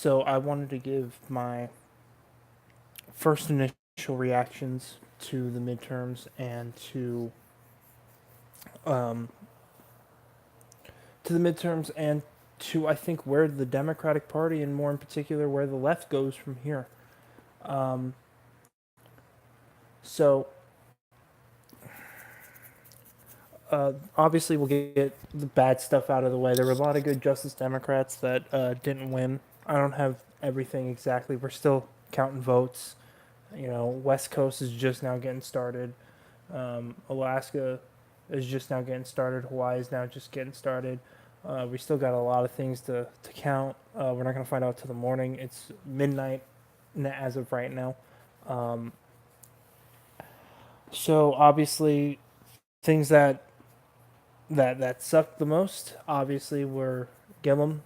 So I wanted to give my first initial reactions to the midterms and um, to I think where the Democratic Party and more in particular where the left goes from here. Um, so obviously we'll get the bad stuff out of the way. There were a lot of good Justice Democrats that didn't win. I don't have everything exactly. We're still counting votes. You know, West Coast is just now getting started. Alaska is just now getting started. Hawaii is now just getting started. We still got a lot of things to count. We're not going to find out till the morning. It's midnight as of right now. Um, so obviously, things that sucked the most obviously were Gillum,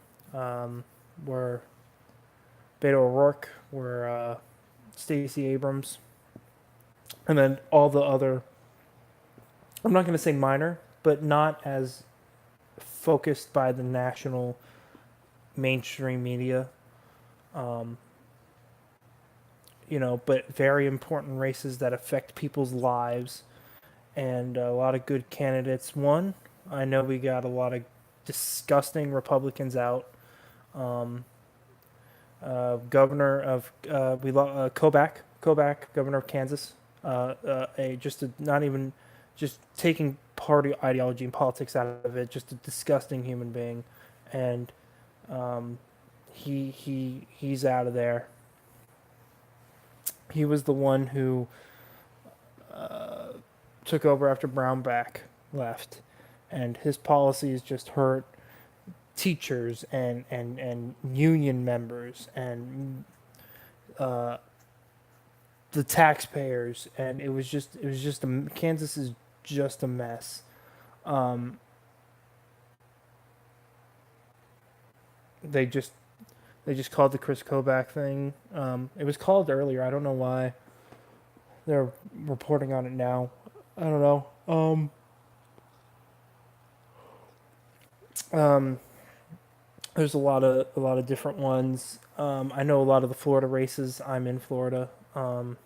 were Beto O'Rourke, were Stacey Abrams, and then all the other. I'm not going to say minor, but not as focused by the national mainstream media. Um, but very important races that affect people's lives, and a lot of good candidates won. I know we got a lot of disgusting Republicans out. Um, Governor of Kobach, governor of Kansas, not even just taking party ideology and politics out of it, just a disgusting human being, and um, he's out of there. He was the one who took over after Brownback left, and his policies just hurt teachers and union members and uh, the taxpayers, and Kansas is just a mess. Um, they just they just called the Chris Kobach thing. It was called earlier. I don't know why they're reporting on it now. I don't know. Um, there's a lot of different ones. I know a lot of the Florida races. I'm in Florida. Um,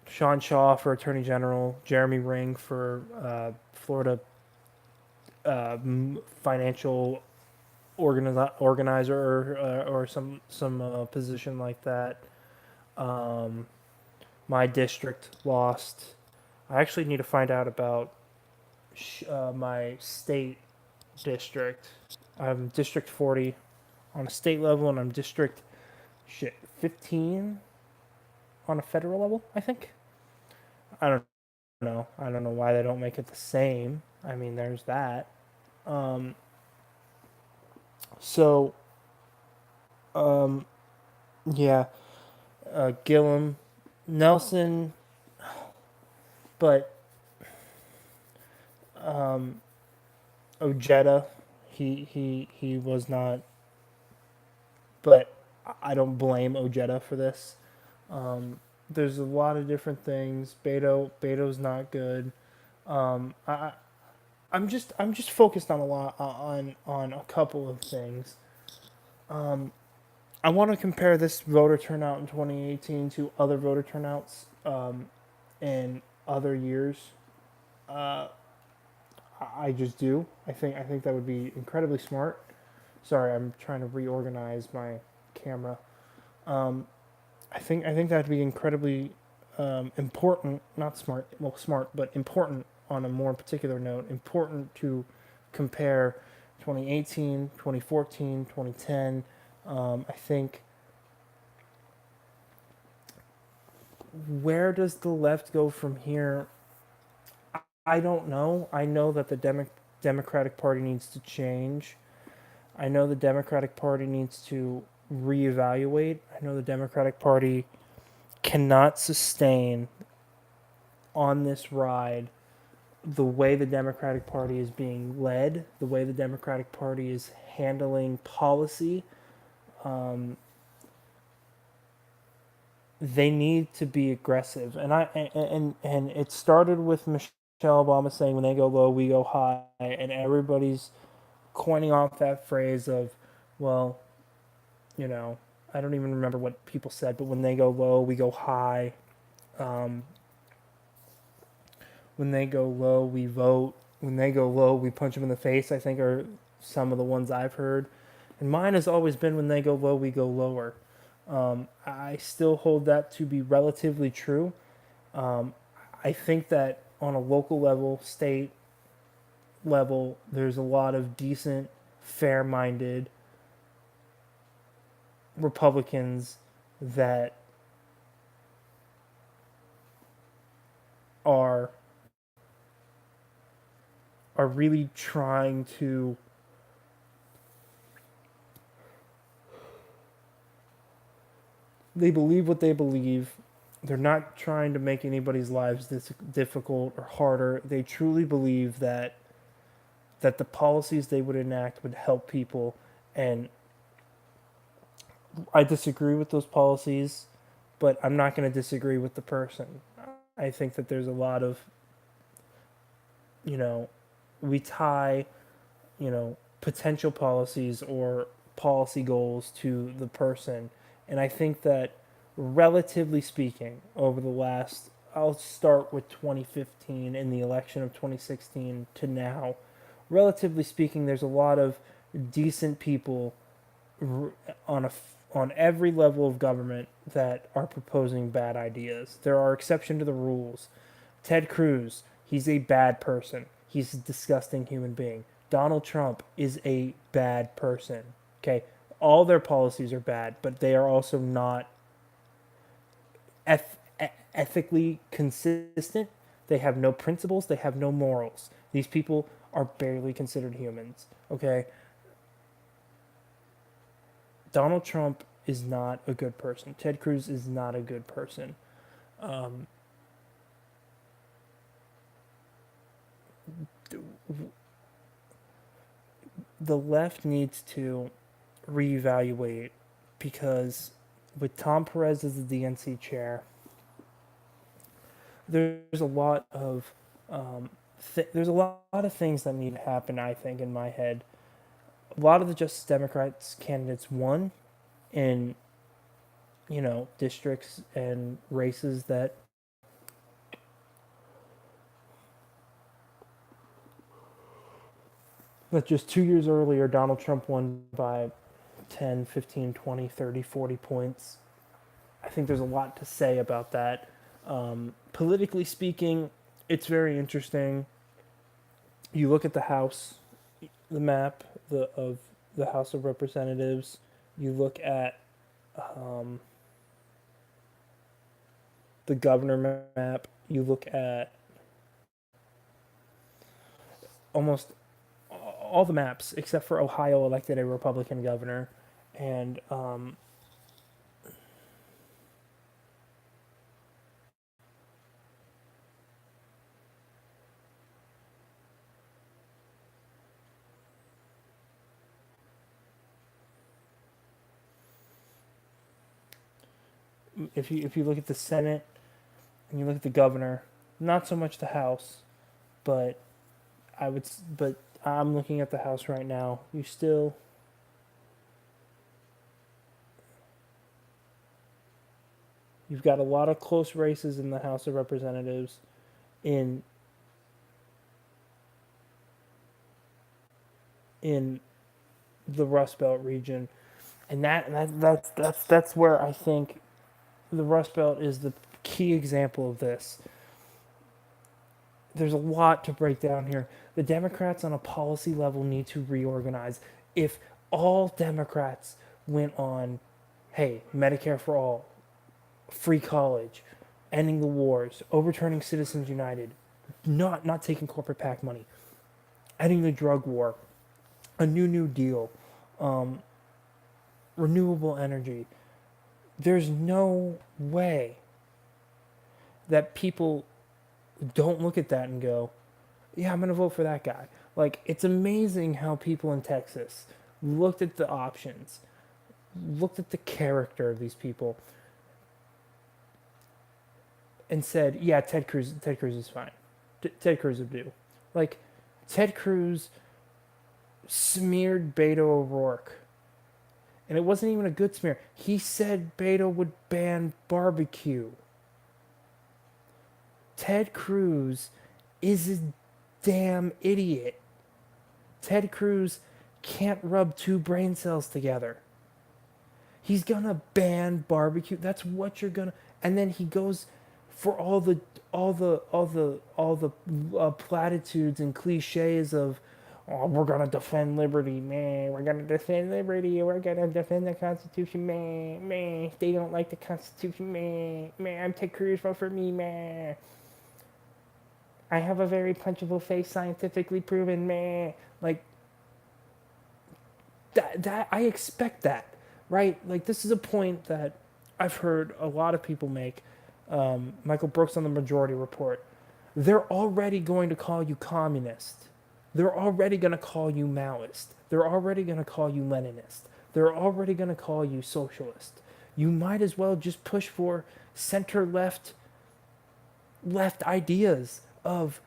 Sean Shaw for Attorney General, Jeremy Ring for Florida financial organizer or some position like that. Um, my district lost. I actually need to find out about my state district. I'm District 40 on a state level, and I'm District 15 on a federal level. I think. I don't know. I don't know why they don't make it the same. I mean, there's that. Um, so, um, yeah, Gillum, Nelson, but um, Ojeda, he was not. But I don't blame Ojeda for this. There's a lot of different things. Beto's not good. I I'm just focused on on a couple of things. Um, I want to compare this voter turnout in 2018 to other voter turnouts in other years. Uh, I just do. I think that would be incredibly smart. Sorry, I'm trying to reorganize my camera. Um, I think that'd be incredibly important. Not smart. Well, smart, but important on a more particular note. Important to compare 2018, 2014, 2010. I think where does the left go from here? I don't know. I know that the Democratic Party needs to change. I know the Democratic Party needs to reevaluate. I know the Democratic Party cannot sustain on this ride the way the Democratic Party is being led, the way the Democratic Party is handling policy. Um, they need to be aggressive, and it started with Michelle Obama saying, "When they go low, we go high," and everybody's coining off that phrase of well, you know, I don't even remember what people said, but when they go low, we go high. Um, when they go low, we vote. When they go low, we punch them in the face, I think are some of the ones I've heard. And mine has always been when they go low, we go lower. I still hold that to be relatively true. Um, I think that on a local level, state level, there's a lot of decent, fair minded Republicans that are are really trying to they believe what they believe. They're not trying to make anybody's lives difficult or harder. They truly believe that the policies they would enact would help people. And I disagree with those policies, but I'm not going to disagree with the person. I think that there's a lot of, you know, we tie, potential policies or policy goals to the person. And I think that, relatively speaking, over the last, I'll start with 2015 in the election of 2016 to now, relatively speaking, there's a lot of decent people on a on every level of government that are proposing bad ideas. There are exceptions to the rules. Ted Cruz, he's a bad person. He's a disgusting human being. Donald Trump is a bad person. Okay, all their policies are bad, but they are also not eth- ethically consistent. They have no principles. They have no morals. These people are barely considered humans. Okay, Donald Trump is not a good person. Ted Cruz is not a good person. Um, the left needs to reevaluate because with Tom Perez as the DNC chair, there's a lot of there's a lot of things that need to happen. I think in my head, a lot of the Justice Democrats candidates won in districts and races that just 2 years earlier Donald Trump won by 10, 15, 20, 30, 40 points. I think there's a lot to say about that. Politically speaking, it's very interesting. You look at the House, the map of the House of Representatives. You look at um, the governor map. You look at almost all the maps except for Ohio elected a Republican governor, and if you look at the Senate and you look at the governor, not so much the House, but but I'm looking at the House right now. You've got a lot of close races in the House of Representatives in in the Rust Belt region, and that's where I think the Rust Belt is the key example of this. There's a lot to break down here. The Democrats on a policy level need to reorganize. If all Democrats went on, hey, Medicare for all, free college, ending the wars, overturning Citizens United, not taking corporate PAC money, ending the drug war, a new deal, um, renewable energy. There's no way that people don't look at that and go, yeah, I'm going to vote for that guy. Like, it's amazing how people in Texas looked at the options, looked at the character of these people, and said, yeah, Ted Cruz is fine. Ted Cruz would do. Like, Ted Cruz smeared Beto O'Rourke And it wasn't even a good smear. He said Beto would ban barbecue. Ted Cruz is a damn idiot. Ted Cruz can't rub two brain cells together. He's gonna ban barbecue. That's what you're gonna. And then he goes for all the platitudes and cliches of, oh, we're gonna defend liberty, man. We're gonna defend liberty. We're gonna defend the Constitution, man. Man, they don't like the Constitution, man. Man, I'm Ted Cruz, vote for me, man. I have a very punchable face, scientifically proven, man. Like that I expect that, right? Like this is a point that I've heard a lot of people make. Michael Brooks on the Majority Report. They're already going to call you communist. They're already going to call you Maoist. They're already going to call you Leninist. They're already going to call you socialist. You might as well just push for center left ideas of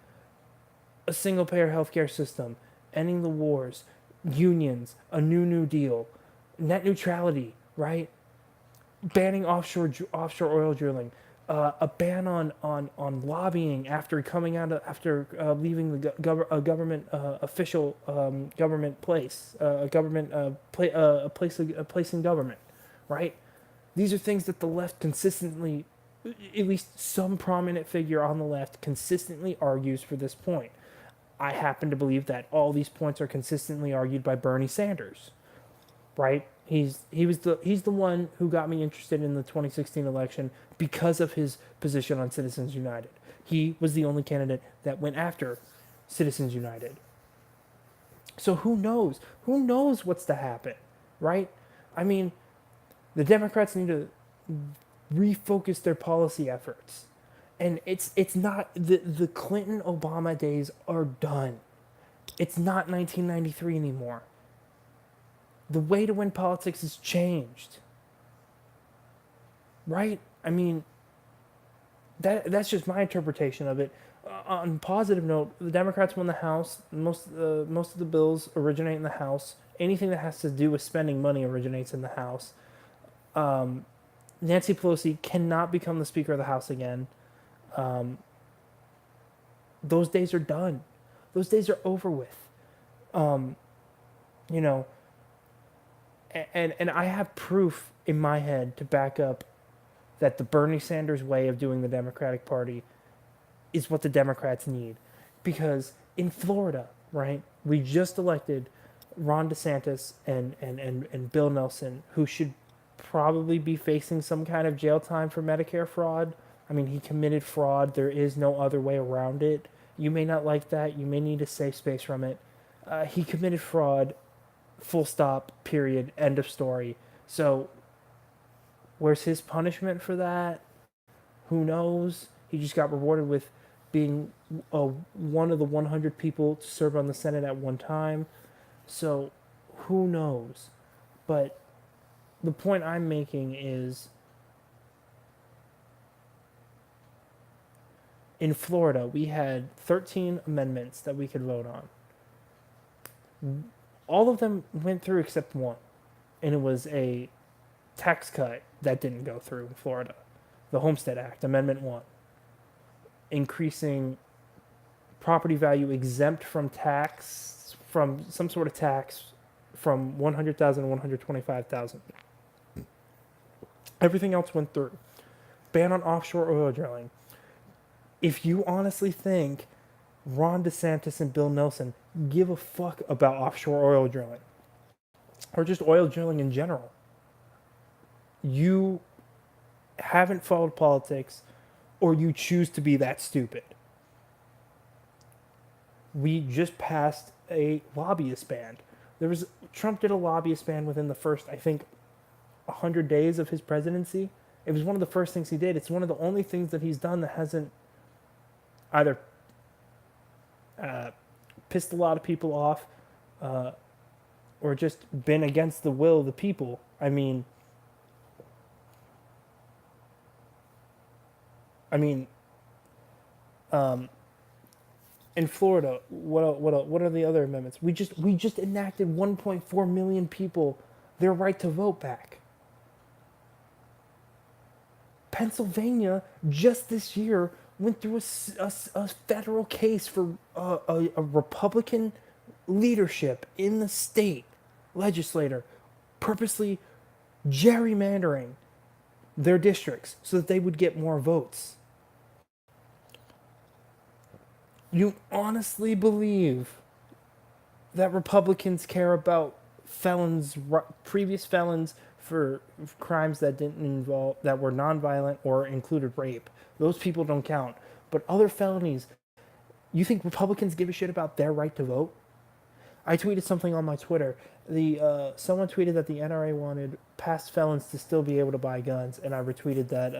a single payer healthcare system, ending the wars, unions, a new deal, net neutrality, right? Banning offshore oil drilling, a ban on lobbying after coming out of, after leaving the government official government place, a place in government, right? These are things that the left consistently, at least some prominent figure on the left, consistently argues for this point. I happen to believe that all these points are consistently argued by Bernie Sanders, right? He's the one who got me interested in the 2016 election because of his position on Citizens United. He was the only candidate that went after Citizens United. So who knows? Who knows what's to happen, right? I mean, the Democrats need to refocus their policy efforts. And it's not the Clinton Obama days are done. It's not 1993 anymore. The way to win politics has changed. Right? I mean, that's just my interpretation of it. On a positive note, the Democrats won the House. Most of the bills originate in the House. Anything that has to do with spending money originates in the House. Nancy Pelosi cannot become the Speaker of the House again. Those days are done. Those days are over with. You know, and I have proof in my head to back up that the Bernie Sanders way of doing the Democratic Party is what the Democrats need. Because in Florida, right, we just elected Ron DeSantis and Bill Nelson, who should probably be facing some kind of jail time for Medicare fraud. I mean, he committed fraud. There is no other way around it. You may not like that. You may need a safe space from it. He committed fraud, full stop, period, end of story. So where's his punishment for that? Who knows? He just got rewarded with being one of the 100 people to serve on the Senate at one time. So who knows? But the point I'm making is, in Florida, we had 13 amendments that we could vote on. All of them went through except one, and it was a tax cut that didn't go through in Florida. The Homestead Act, Amendment 1, increasing property value exempt from tax, from some sort of tax, from $100,000 to $125,000. Everything else went through. Ban on offshore oil drilling. If you honestly think Ron DeSantis and Bill Nelson give a fuck about offshore oil drilling, or just oil drilling in general, you haven't followed politics, or you choose to be that stupid. We just passed a lobbyist ban. Trump did a lobbyist ban within the first, I think, 100 days of his presidency. It was one of the first things he did. It's one of the only things that he's done that hasn't either pissed a lot of people off or just been against the will of the people. I mean, in Florida, what are the other amendments? We just enacted 1.4 million people their right to vote back. Pennsylvania just this year went through a federal case for a Republican leadership in the state legislator purposely gerrymandering their districts so that they would get more votes. You honestly believe that Republicans care about felons, previous felons for crimes that didn't involve, that were nonviolent or included rape? Those people don't count. But other felonies, you think Republicans give a shit about their right to vote? I tweeted something on my Twitter. Someone tweeted that the NRA wanted past felons to still be able to buy guns, and I retweeted that.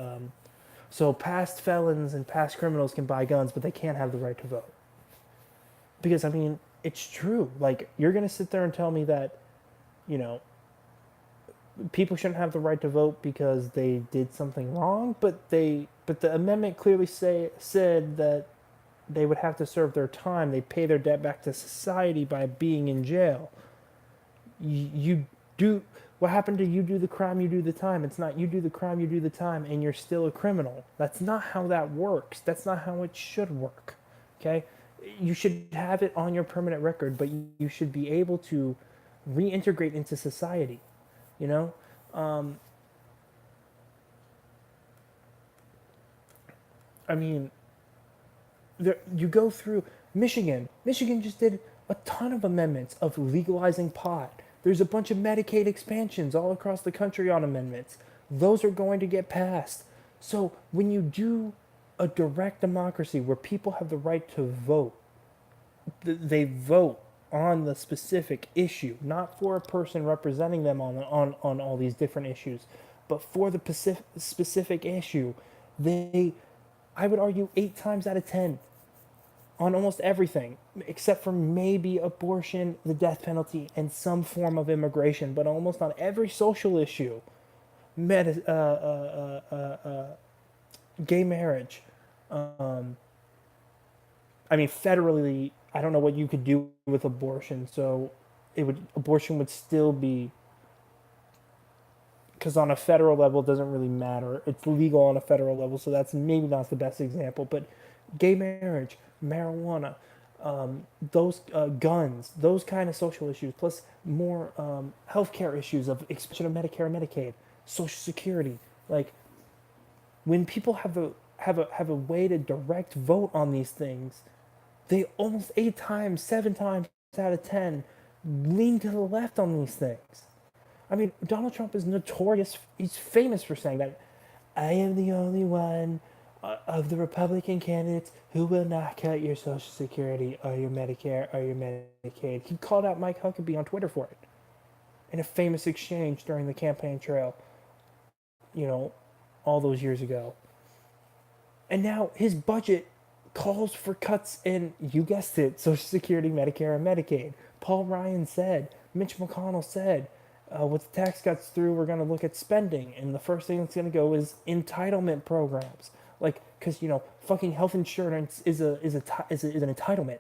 So past felons and past criminals can buy guns, but they can't have the right to vote. Because I mean, it's true. Like, you're gonna sit there and tell me that, you know, people shouldn't have the right to vote because they did something wrong, but the amendment clearly said that they would have to serve their time. They pay their debt back to society by being in jail. You do what happened to you do the crime, you do the time. It's not you do the crime, you do the time, and you're still a criminal. That's not how that works. That's not how it should work. Okay? You should have it on your permanent record, but you should be able to reintegrate into society. You know? I mean, you go through Michigan. Michigan just did a ton of amendments of legalizing pot. There's a bunch of Medicaid expansions all across the country on amendments. Those are going to get passed. So when you do a direct democracy where people have the right to vote, they vote on the specific issue, not for a person representing them on all these different issues, but for the specific issue. I would argue 8 times out of 10, on almost everything, except for maybe abortion, the death penalty, and some form of immigration, but almost on every social issue, gay marriage. I mean, federally, I don't know what you could do with abortion, so abortion would still be, because on a federal level it doesn't really matter. It's legal on a federal level, so that's maybe not the best example. But gay marriage, marijuana, those guns, those kind of social issues, plus more healthcare issues of expansion of Medicare and Medicaid, Social Security. Like, when people have a way to direct vote on these things, they almost 8 times, 7 times out of 10 lean to the left on these things. I mean, Donald Trump is notorious. He's famous for saying that I am the only one of the Republican candidates who will not cut your Social Security or your Medicare or your Medicaid. He called out Mike Huckabee on Twitter for it in a famous exchange during the campaign trail, all those years ago. And now his budget calls for cuts in, you guessed it, Social Security, Medicare, and Medicaid. Paul Ryan said, Mitch McConnell said, with the tax cuts through, we're going to look at spending, and the first thing that's going to go is entitlement programs. Like, because fucking health insurance is an entitlement.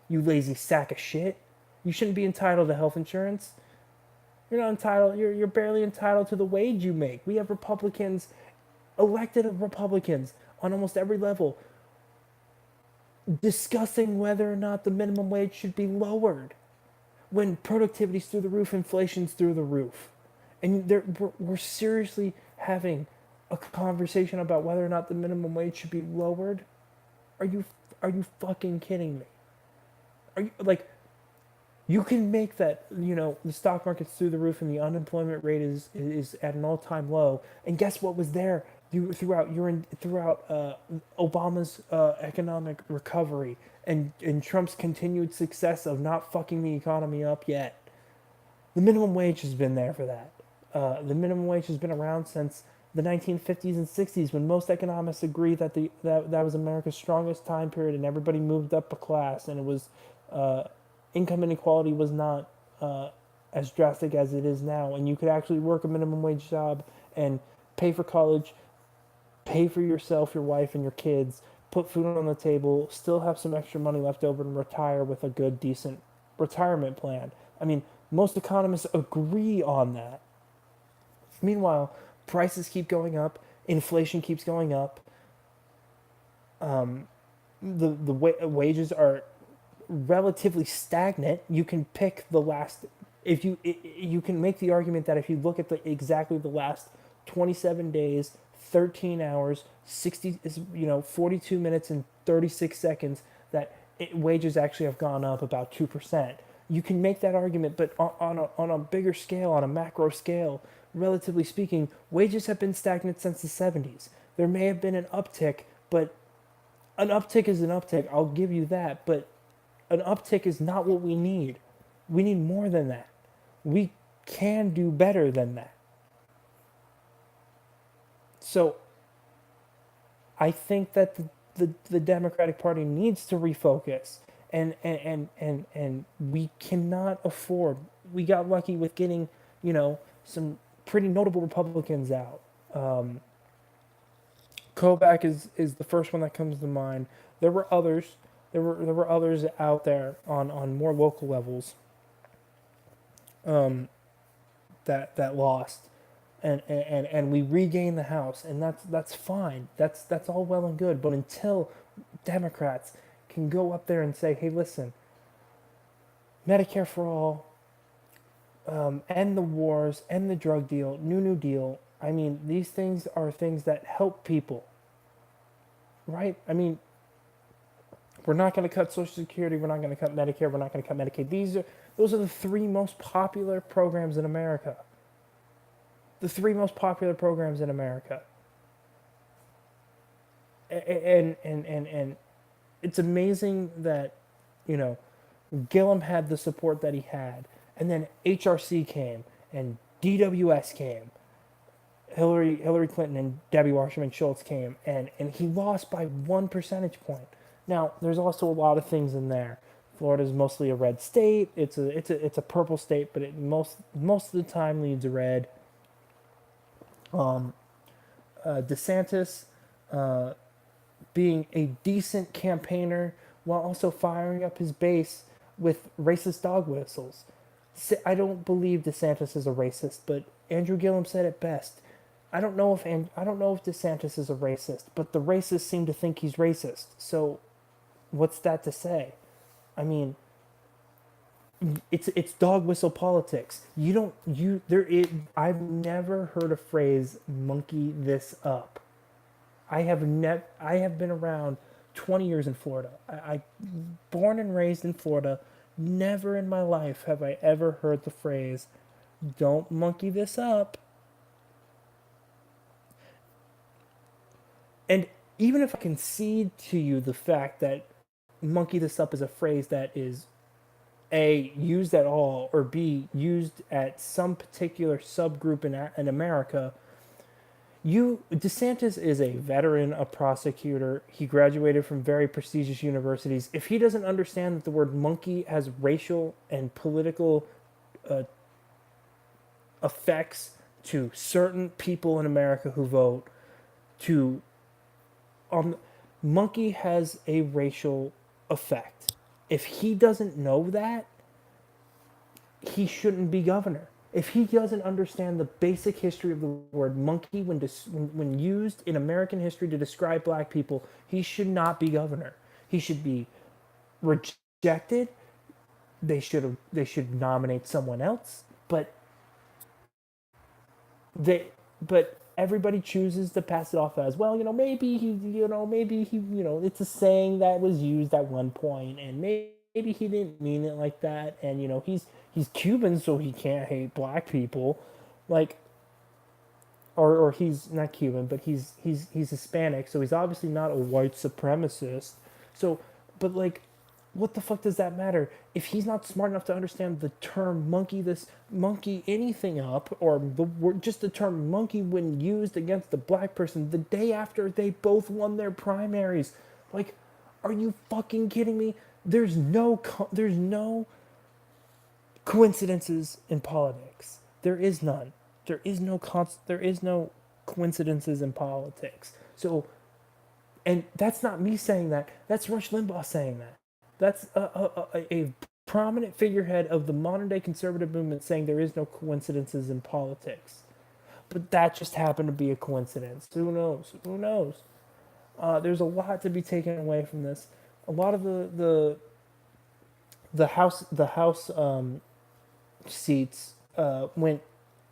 You lazy sack of shit. You shouldn't be entitled to health insurance. You're not entitled. You're barely entitled to the wage you make. We have Republicans, elected Republicans on almost every level, discussing whether or not the minimum wage should be lowered when productivity's through the roof, inflation's through the roof. And we're seriously having a conversation about whether or not the minimum wage should be lowered. Are you fucking kidding me? Are you, like, you can make that, the stock market's through the roof and the unemployment rate is at an all-time low. And guess what was there throughout Obama's economic recovery and Trump's continued success of not fucking the economy up yet? The minimum wage has been there for that. The minimum wage has been around since the 1950s and 60s, when most economists agree that that was America's strongest time period, and everybody moved up a class, and it was income inequality was not as drastic as it is now, and you could actually work a minimum wage job and pay for college, pay for yourself, your wife, and your kids, put food on the table, still have some extra money left over, and retire with a good, decent retirement plan. I mean, Most economists agree on that. Meanwhile, prices keep going up, inflation keeps going up, wages are relatively stagnant. You can pick the last, if you can make the argument that if you look at exactly the last 27 days, 13 hours, 60 42 minutes and 36 seconds, that wages actually have gone up about 2%. You can make that argument, but on a bigger scale, on a macro scale, relatively speaking, wages have been stagnant since the 70s. There may have been an uptick, but an uptick is an uptick. I'll give you that, but an uptick is not what we need. We need more than that. We can do better than that. So I think that the Democratic Party needs to refocus, and we cannot afford. We got lucky with getting, some pretty notable Republicans out. Kobach is the first one that comes to mind. There were others. There were others out there on more local levels, that lost, and we regained the House, and that's fine. That's all well and good. But until Democrats can go up there and say, "Hey, listen, Medicare for all, end the wars, end the drug deal, New Deal." I mean, these things are things that help people, right? I mean, we're not going to cut Social Security. We're not going to cut Medicare. We're not going to cut Medicaid. Those are the three most popular programs in America. The three most popular programs in America. And it's amazing that, you know, Gillum had the support that he had, and then HRC came, and DWS came, Hillary Clinton and Debbie Wasserman Schultz came, and he lost by 1 percentage point. Now, there's also a lot of things in there. Florida's mostly a red state. It's a purple state, but it most of the time leads red. DeSantis, being a decent campaigner while also firing up his base with racist dog whistles. I don't believe DeSantis is a racist, but Andrew Gillum said it best. I don't know if DeSantis is a racist, but the racists seem to think he's racist. So, what's that to say? I mean, it's dog whistle politics. You don't you there it I've never heard a phrase monkey this up. I have been around 20 years in Florida. I born and raised in Florida. Never in my life have I ever heard the phrase don't monkey this up. And even if I concede to you the fact that monkey this up is a phrase that is A, used at all, or B, used at some particular subgroup in America, DeSantis is a veteran, a prosecutor. He graduated from very prestigious universities. If he doesn't understand that the word monkey has racial and political uh, effects to certain people in America who vote, to um, monkey has a racial effect. If he doesn't know that, he shouldn't be governor. If he doesn't understand the basic history of the word monkey when used in American history to describe black people, he should not be governor. He should be rejected. They should nominate someone else. But everybody chooses to pass it off as, well, maybe he, it's a saying that was used at one point, and maybe he didn't mean it like that, and he's Cuban, so he can't hate black people, like, or he's not Cuban, but he's Hispanic, so he's obviously not a white supremacist. So, but like, what the fuck does that matter if he's not smart enough to understand the term monkey anything up, or the word, just the term monkey when used against the black person the day after they both won their primaries? Like, are you fucking kidding me? There's no coincidences in politics. There is none. There is no coincidences in politics. So, and that's not me saying that. That's Rush Limbaugh saying that. That's a prominent figurehead of the modern day conservative movement saying there is no coincidences in politics. But that just happened to be a coincidence. Who knows? Who knows? There's a lot to be taken away from this. A lot of the House seats went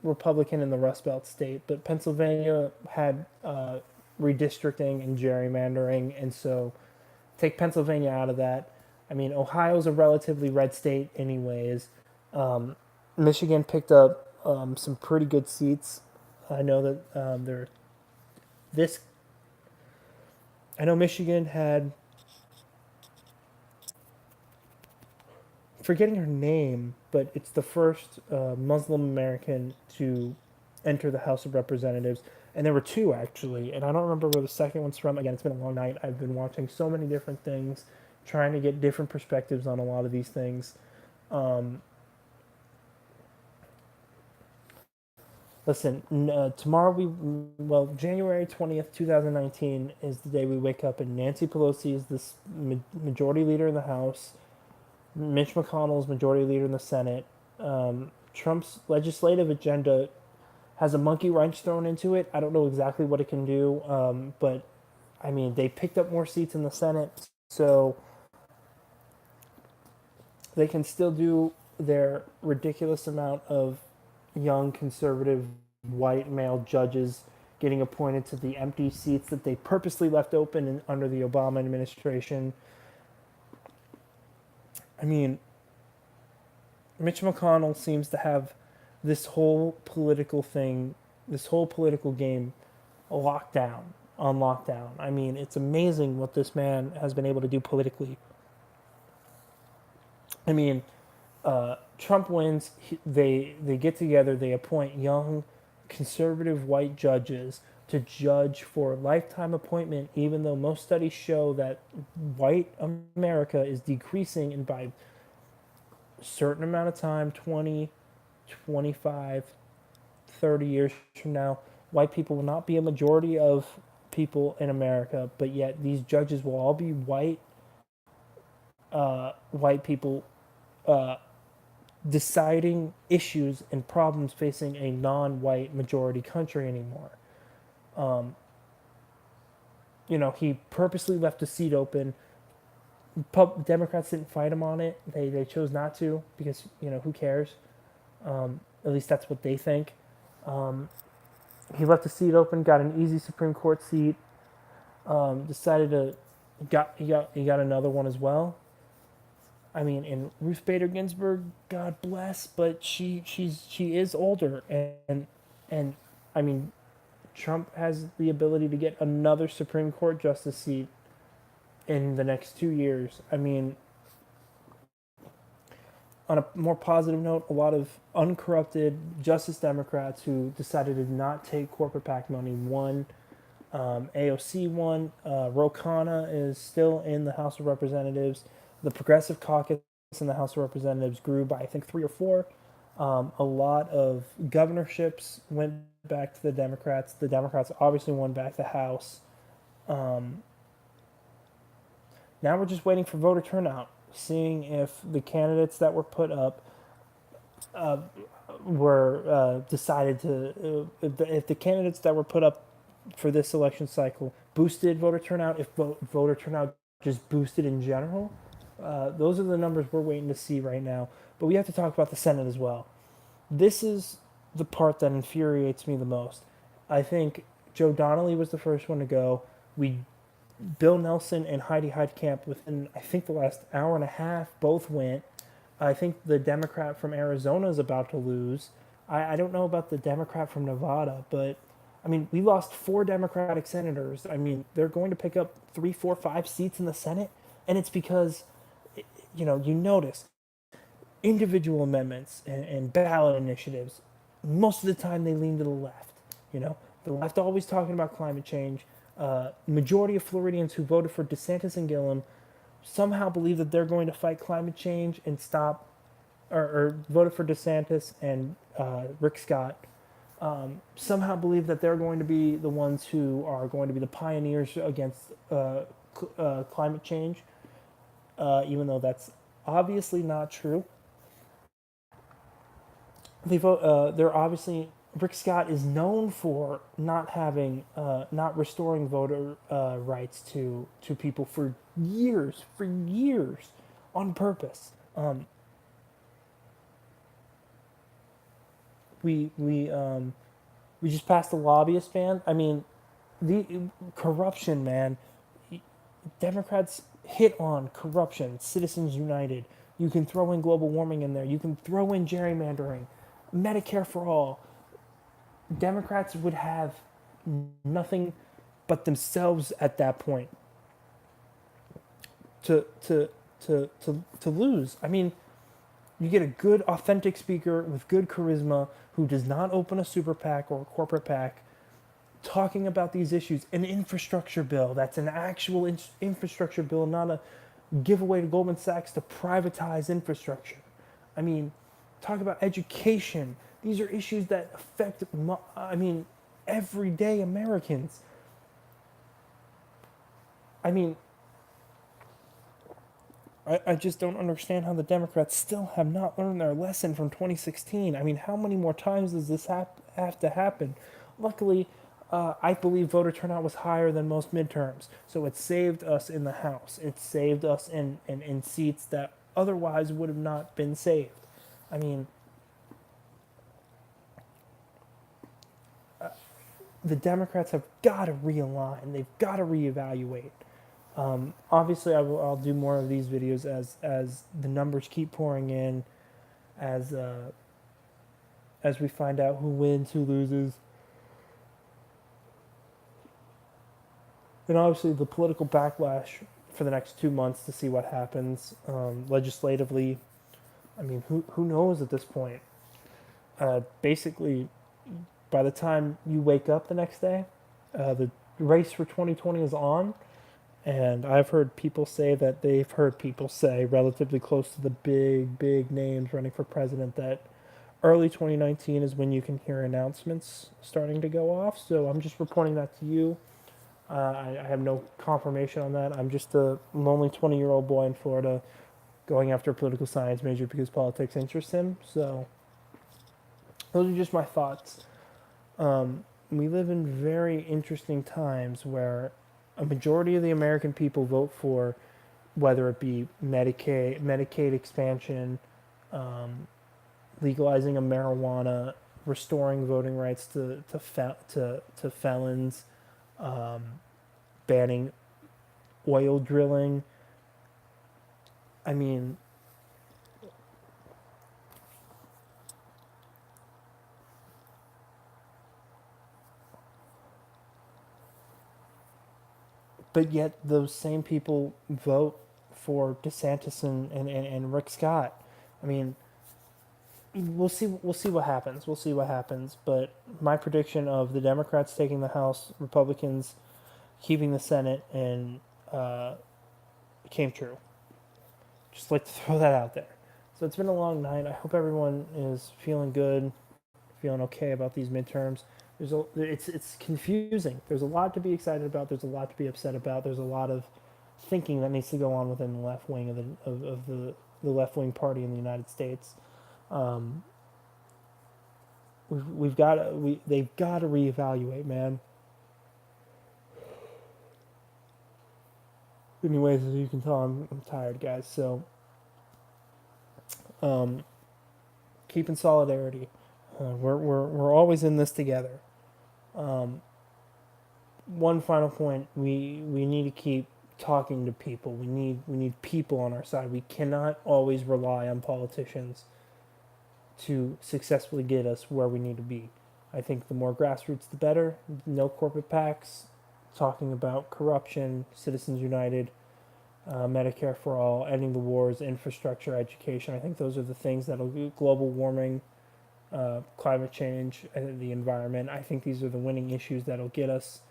Republican in the Rust Belt state, but Pennsylvania had redistricting and gerrymandering, and so take Pennsylvania out of that. I mean, Ohio's a relatively red state, anyways. Um, Michigan picked up some pretty good seats. I know that there this. I know Michigan had, forgetting her name, but it's the first Muslim American to enter the House of Representatives. And there were two actually, and I don't remember where the second one's from. Again, it's been a long night. I've been watching so many different things, trying to get different perspectives on a lot of these things. Um, Listen, tomorrow January 20th, 2019 is the day we wake up and Nancy Pelosi is this majority leader in the House. Mitch McConnell's majority leader in the Senate. Trump's legislative agenda has a monkey wrench thrown into it. I don't know exactly what it can do, but I mean, they picked up more seats in the Senate, so they can still do their ridiculous amount of young conservative white male judges getting appointed to the empty seats that they purposely left open under the Obama administration. I mean, Mitch McConnell seems to have this whole political thing, this whole political game locked down, on lockdown. I mean, it's amazing what this man has been able to do politically. I mean, Trump wins. They get together. They appoint young, conservative white judges to judge for lifetime appointment. Even though most studies show that white America is decreasing, and by a certain amount of time, 20, 25, 30 years from now, white people will not be a majority of people in America. But yet, these judges will all be white people. Uh, Deciding issues and problems facing a non-white majority country anymore. Um, he purposely left a seat open. Democrats didn't fight him on it. They chose not to because who cares? At least that's what they think. Um, he left the seat open, got an easy Supreme Court seat. Decided to he got another one as well. I mean, and Ruth Bader Ginsburg, God bless, but she is older, and I mean, Trump has the ability to get another Supreme Court justice seat in the next 2 years. I mean, on a more positive note, a lot of uncorrupted Justice Democrats who decided to not take corporate PAC money won. AOC won. Ro Khanna is still in the House of Representatives. The Progressive Caucus in the House of Representatives grew by, I think, 3 or 4. A lot of governorships went back to the Democrats. The Democrats obviously won back the House. Um, Now we're just waiting for voter turnout, seeing if the candidates that were put up uh, were decided to, if the candidates that were put up for this election cycle boosted voter turnout, if voter turnout just boosted in general. Those are the numbers we're waiting to see right now. But we have to talk about the Senate as well. This is the part that infuriates me the most. I think Joe Donnelly was the first one to go. Bill Nelson and Heidi Heitkamp, within I think the last hour and a half, both went. I think the Democrat from Arizona is about to lose. I don't know about the Democrat from Nevada, but I mean, we lost 4 Democratic senators. I mean, they're going to pick up 3, 4, 5 seats in the Senate, and it's because you notice individual amendments and ballot initiatives. Most of the time, they lean to the left. The left always talking about climate change. Majority of Floridians who voted for DeSantis and Gillum somehow believe that they're going to fight climate change and stop, or voted for DeSantis and Rick Scott. Somehow believe that they're going to be the ones who are going to be the pioneers against climate change, even though that's obviously not true. They vote. They're obviously Rick Scott is known for not having, not restoring voter rights to people for years, on purpose. We just passed the lobbyist ban. I mean, the corruption, man. Democrats hit on corruption. Citizens United. You can throw in global warming in there. You can throw in gerrymandering, Medicare for all. Democrats would have nothing but themselves at that point to lose. I mean, you get a good, authentic speaker with good charisma who does not open a super PAC or a corporate PAC talking about these issues. An infrastructure bill that's an actual infrastructure bill, not a giveaway to Goldman Sachs to privatize infrastructure. I mean, talk about education. These are issues that affect, everyday Americans. I mean, I just don't understand how the Democrats still have not learned their lesson from 2016. I mean, how many more times does this have to happen? Luckily, I believe voter turnout was higher than most midterms, so it saved us in the House. It saved us in seats that otherwise would have not been saved. I mean, the Democrats have got to realign. They've got to reevaluate. Obviously, I'll do more of these videos as the numbers keep pouring in, as as we find out who wins, who loses, and obviously the political backlash for the next 2 months to see what happens legislatively. I mean, who knows at this point? Basically, by the time you wake up the next day, the race for 2020 is on. And I've heard people say that they've heard people say, relatively close to the big names running for president, that early 2019 is when you can hear announcements starting to go off. So I'm just reporting that to you. I have no confirmation on that. I'm just a lonely 20-year-old boy in Florida going after a political science major because politics interests him. So those are just my thoughts. We live in very interesting times where a majority of the American people vote for whether it be Medicaid expansion, legalizing of marijuana, restoring voting rights to felons, banning oil drilling. I mean, but yet those same people vote for DeSantis and Rick Scott. I mean, we'll see what happens. We'll see what happens. But my prediction of the Democrats taking the House, Republicans keeping the Senate, and came true. Just like to throw that out there. So it's been a long night. I hope everyone is feeling good, feeling okay about these midterms. It's confusing. There's a lot to be excited about. There's a lot to be upset about. There's a lot of thinking that needs to go on within the left wing of the left wing party in the United States. They've got to reevaluate, man. Anyways, as you can tell, I'm tired, guys. So, keep in solidarity. We're always in this together. One final point: we need to keep talking to people. We need people on our side. We cannot always rely on politicians to successfully get us where we need to be. I think the more grassroots, the better. No corporate PACs talking about corruption, Citizens United, Medicare for all, ending the wars, infrastructure, education. I think those are the things that'll do. Global warming, climate change, and the environment. I think these are the winning issues that'll get us.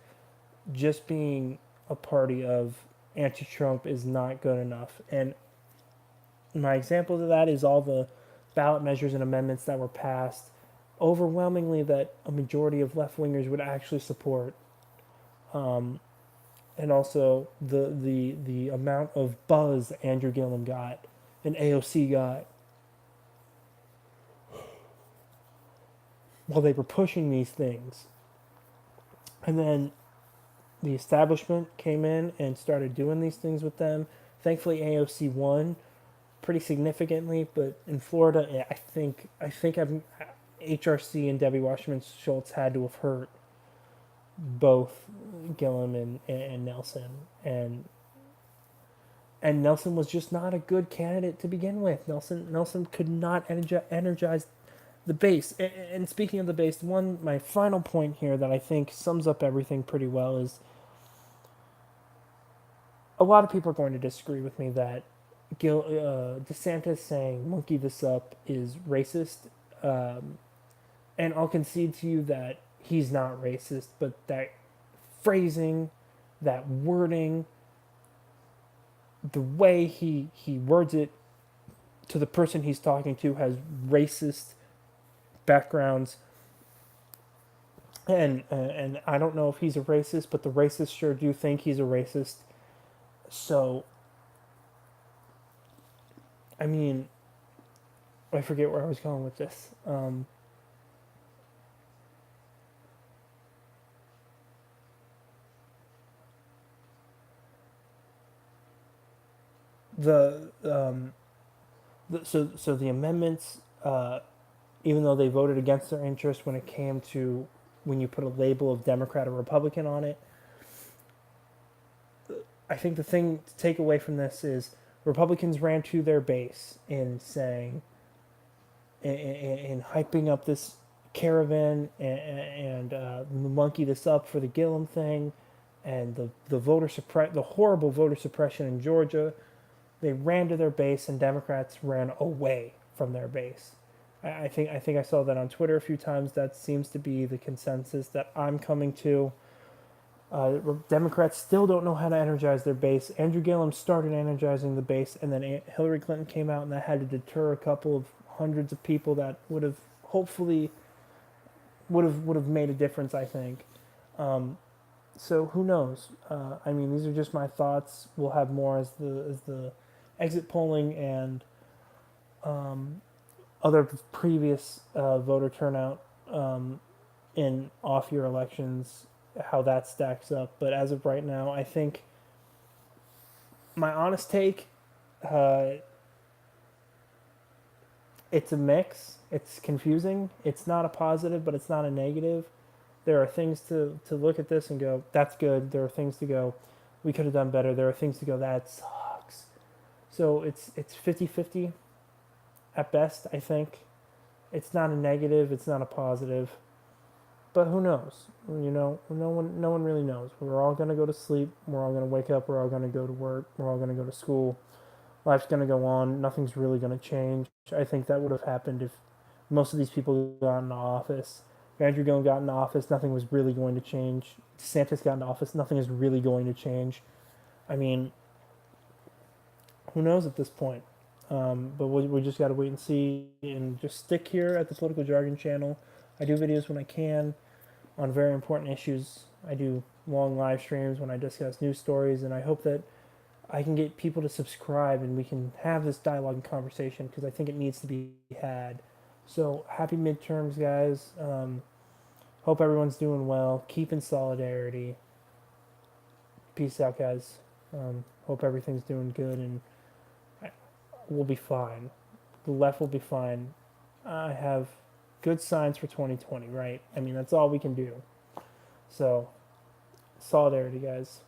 Just being a party of anti-Trump is not good enough. And my example of that is all the ballot measures and amendments that were passed, overwhelmingly that a majority of left-wingers would actually support. And also the amount of buzz Andrew Gillum got and AOC got while they were pushing these things. And then the establishment came in and started doing these things with them. Thankfully, AOC won pretty significantly, but in Florida, I think HRC and Debbie Wasserman Schultz had to have hurt both Gillum and Nelson, and Nelson was just not a good candidate to begin with. Nelson could not energize the base. And speaking of the base, my final point here that I think sums up everything pretty well is a lot of people are going to disagree with me that DeSantis saying "monkey this up" is racist, um, and I'll concede to you that he's not racist, but that phrasing, that wording, the way he words it to the person he's talking to has racist backgrounds. And I don't know if he's a racist, but the racists sure do think he's a racist. So, I mean, I forget where I was going with this. The, so the amendments, even though they voted against their interest when it came to when you put a label of Democrat or Republican on it, I think the thing to take away from this is Republicans ran to their base in saying, in hyping up this caravan and monkey this up for the Gillum thing, and the horrible voter suppression in Georgia. They ran to their base, and Democrats ran away from their base. I think I saw that on Twitter a few times. That seems to be the consensus that I'm coming to. Democrats still don't know how to energize their base. Andrew Gillum started energizing the base, and then Hillary Clinton came out, and that had to deter a couple of hundreds of people that would have hopefully would have made a difference. I think. So who knows? I mean, these are just my thoughts. We'll have more as the exit polling and other previous voter turnout in off-year elections, how that stacks up. But as of right now, I think my honest take, uh, it's a mix. It's confusing. It's not a positive, but it's not a negative. There are things to look at this and go, that's good. There are things to go, we could have done better. There are things to go, that sucks. So it's 50-50 at best, I think. It's not a negative, it's not a positive. But who knows? No one really knows. We're all gonna go to sleep, we're all gonna wake up, we're all gonna go to work, we're all gonna go to school. Life's gonna go on, nothing's really gonna change. I think that would have happened if most of these people got into office. If Andrew Gillum got into office, nothing was really going to change. DeSantis got into office, nothing is really going to change. I mean, who knows at this point? But we just got to wait and see and just stick here at the Political Jargon channel. I do videos when I can on very important issues. I do long live streams when I discuss news stories, and I hope that I can get people to subscribe and we can have this dialogue and conversation because I think it needs to be had. So happy midterms, guys. Hope everyone's doing well. Keep in solidarity. Peace out, guys. Hope everything's doing good and we'll be fine. The left will be fine. I have good signs for 2020, right? I mean, that's all we can do. So, solidarity, guys.